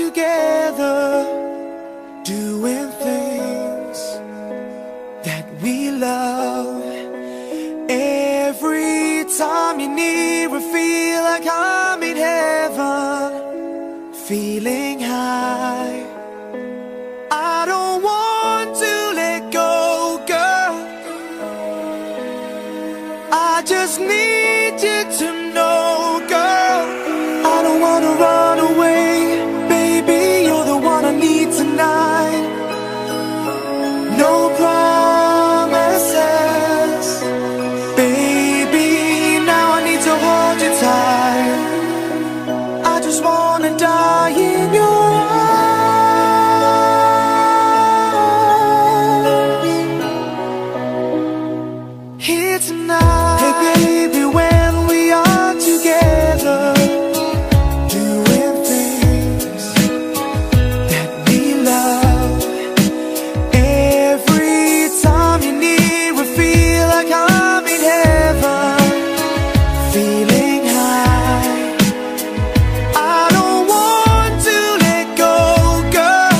together, doing things that we love. Every time you're near, I feel like I'm in heaven, feeling high. I don't want to let go, girl. I just need you to know, girl. I don't wanna run away, baby, you're the one I need tonight. No promises, baby, now I need to hold you tight. I just wanna die in your arms here tonight. Hey baby, when we are together, doing things that we love. Every time you're near, I feel like I'm in heaven, feeling high. I don't want to let go, girl.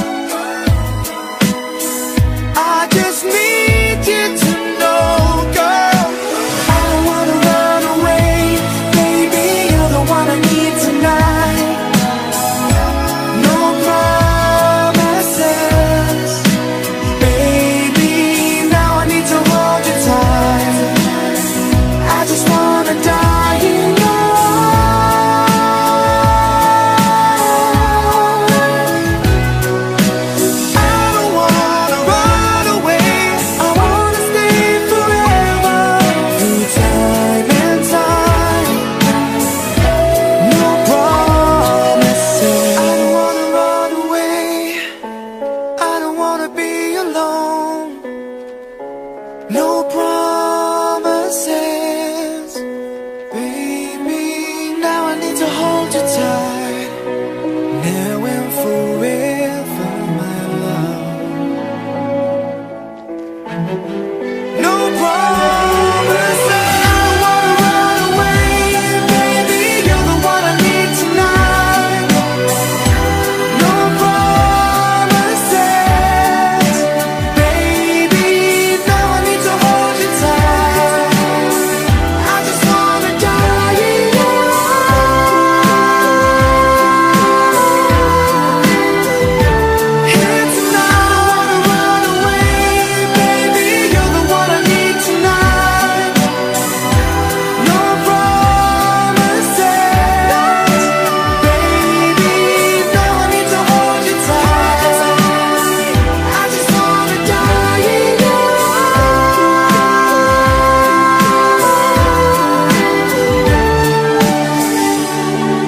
I just need you to know, girl. I don't wanna run away, baby, you're the one I need tonight. No promises, baby, now I need to hold you tight. I just wanna die in your arms. I don't wanna run away, I wanna stay forever, through time and time. No promises. I don't wanna run away, I don't wanna be alone. No promises, baby, now I need to hold you tight. Now and forever, my love. No promises. I don't wanna run away, baby, you're the one I need tonight. No promises, baby, now I need to hold you tight. I just wanna die in your arms here tonight. I don't wanna run away, baby, you're the one I need tonight. No promises, baby, now I need to hold you tight. I just wanna die in your arms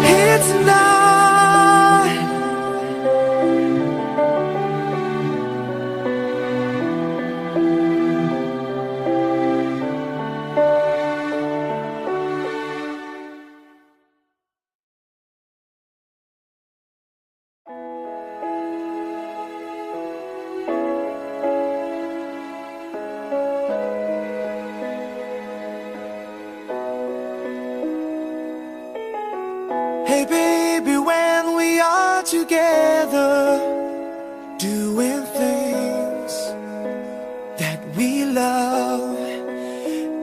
here tonight. Hey baby, when we are together, doing things that we love.